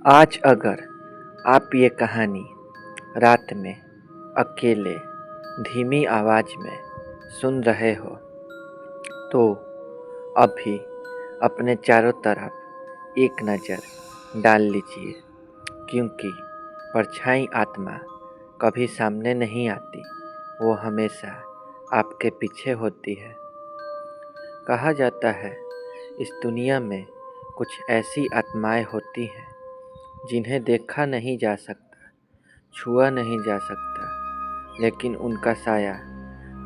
आज अगर आप ये कहानी रात में अकेले धीमी आवाज़ में सुन रहे हो तो अभी अपने चारों तरफ एक नज़र डाल लीजिए, क्योंकि परछाई आत्मा कभी सामने नहीं आती, वो हमेशा आपके पीछे होती है। कहा जाता है इस दुनिया में कुछ ऐसी आत्माएं होती हैं जिन्हें देखा नहीं जा सकता, छुआ नहीं जा सकता, लेकिन उनका साया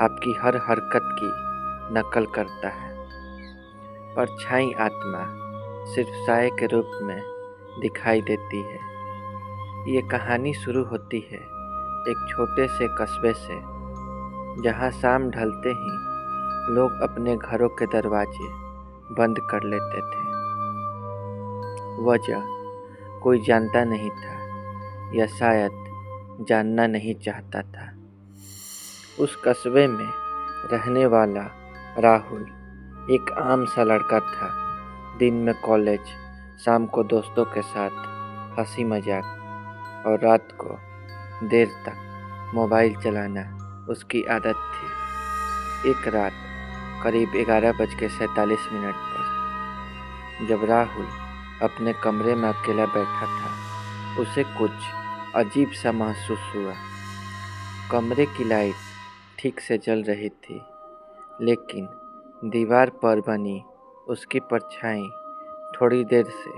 आपकी हर हरकत की नकल करता है। परछाई आत्मा सिर्फ साये के रूप में दिखाई देती है। ये कहानी शुरू होती है एक छोटे से कस्बे से, जहाँ शाम ढलते ही लोग अपने घरों के दरवाजे बंद कर लेते थे। वजह कोई जानता नहीं था, या शायद जानना नहीं चाहता था। उस कस्बे में रहने वाला राहुल एक आम सा लड़का था। दिन में कॉलेज, शाम को दोस्तों के साथ हंसी मजाक और रात को देर तक मोबाइल चलाना उसकी आदत थी। एक रात करीब 11:47 पर जब राहुल अपने कमरे में अकेला बैठा था, उसे कुछ अजीब सा महसूस हुआ। कमरे की लाइट ठीक से जल रही थी, लेकिन दीवार पर बनी उसकी परछाई थोड़ी देर से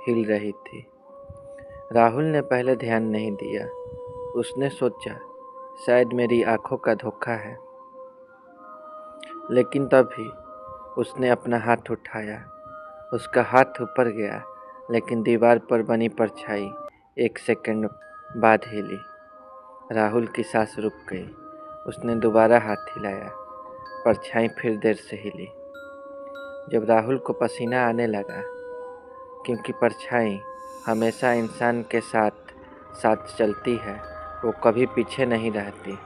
हिल रही थी। राहुल ने पहले ध्यान नहीं दिया। उसने सोचा शायद मेरी आंखों का धोखा है, लेकिन तभी उसने अपना हाथ उठाया। उसका हाथ ऊपर गया, लेकिन दीवार पर बनी परछाई 1 सेकंड बाद हिली। राहुल की सांस रुक गई। उसने दोबारा हाथ हिलाया। परछाई फिर देर से हिली। जब राहुल को पसीना आने लगा, क्योंकि परछाई हमेशा इंसान के साथ साथ चलती है, वो कभी पीछे नहीं रहती।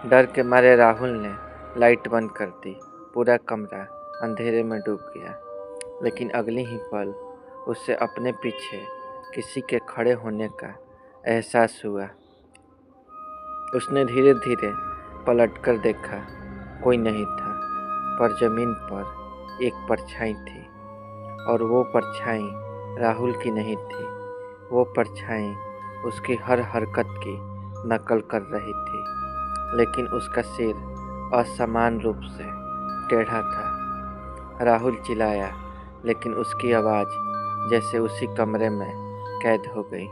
डर के मारे राहुल ने लाइट बंद कर दी। पूरा कमरा अंधेरे में डूब गया, लेकिन अगले ही पल उसे अपने पीछे किसी के खड़े होने का एहसास हुआ। उसने धीरे धीरे पलटकर देखा। कोई नहीं था, पर ज़मीन पर एक परछाई थी, और वो परछाई राहुल की नहीं थी। वो परछाई उसकी हर हरकत की नकल कर रही थी, लेकिन उसका सिर असमान रूप से टेढ़ा था। राहुल चिल्लाया, लेकिन उसकी आवाज़ जैसे उसी कमरे में कैद हो गई।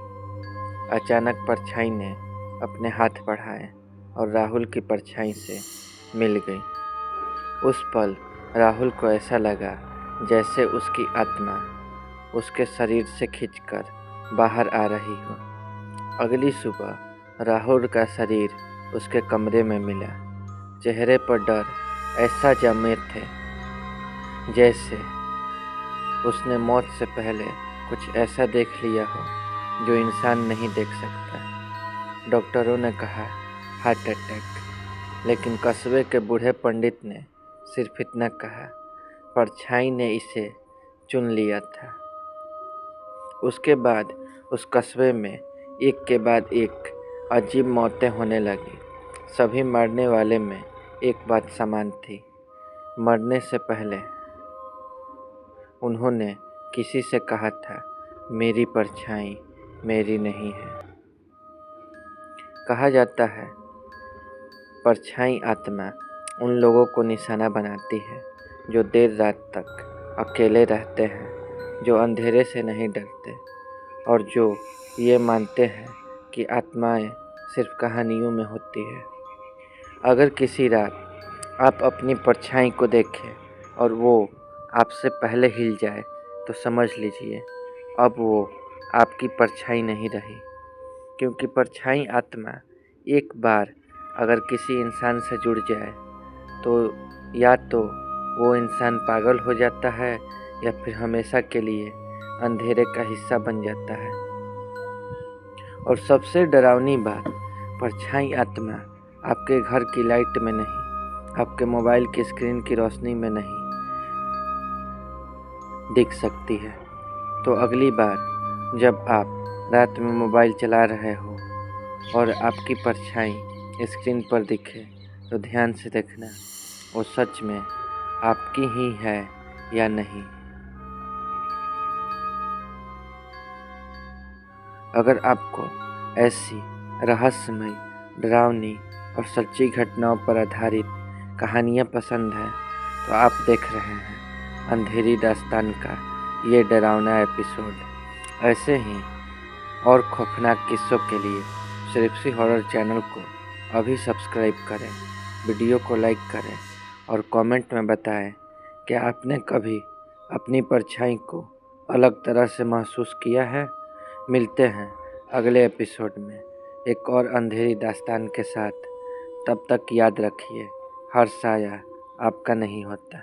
अचानक परछाई ने अपने हाथ बढ़ाए और राहुल की परछाई से मिल गई। उस पल राहुल को ऐसा लगा जैसे उसकी आत्मा उसके शरीर से खींचकर बाहर आ रही हो। अगली सुबह राहुल का शरीर उसके कमरे में मिला। चेहरे पर डर ऐसा जमे थे जैसे उसने मौत से पहले कुछ ऐसा देख लिया हो जो इंसान नहीं देख सकता। डॉक्टरों ने कहा हार्ट अटैक, लेकिन कस्बे के बूढ़े पंडित ने सिर्फ इतना कहा, परछाई ने इसे चुन लिया था। उसके बाद उस कस्बे में एक के बाद एक अजीब मौतें होने लगी। सभी मरने वाले में एक बात समान थी, मरने से पहले उन्होंने किसी से कहा था, मेरी परछाई मेरी नहीं है। कहा जाता है परछाई आत्मा उन लोगों को निशाना बनाती है जो देर रात तक अकेले रहते हैं, जो अंधेरे से नहीं डरते, और जो ये मानते हैं कि आत्माएं सिर्फ कहानियों में होती है। अगर किसी रात आप अपनी परछाई को देखें और वो आपसे पहले हिल जाए, तो समझ लीजिए अब वो आपकी परछाई नहीं रही, क्योंकि परछाई आत्मा एक बार अगर किसी इंसान से जुड़ जाए तो या तो वो इंसान पागल हो जाता है, या फिर हमेशा के लिए अंधेरे का हिस्सा बन जाता है। और सबसे डरावनी बात, परछाई आत्मा आपके घर की लाइट में नहीं, आपके मोबाइल की स्क्रीन की रोशनी में नहीं दिख सकती है। तो अगली बार जब आप रात में मोबाइल चला रहे हो और आपकी परछाई स्क्रीन पर दिखे तो ध्यान से देखना वो सच में आपकी ही है या नहीं। अगर आपको ऐसी रहस्यमय, डरावनी और सच्ची घटनाओं पर आधारित कहानियाँ पसंद है तो आप देख रहे हैं अंधेरी दास्तान का ये डरावना एपिसोड। ऐसे ही और खौफनाक किस्सों के लिए सिर्फसी हॉरर चैनल को अभी सब्सक्राइब करें, वीडियो को लाइक करें और कमेंट में बताएं कि आपने कभी अपनी परछाई को अलग तरह से महसूस किया है। मिलते हैं अगले एपिसोड में एक और अंधेरी दास्तान के साथ। तब तक याद रखिए, हर साया आपका नहीं होता।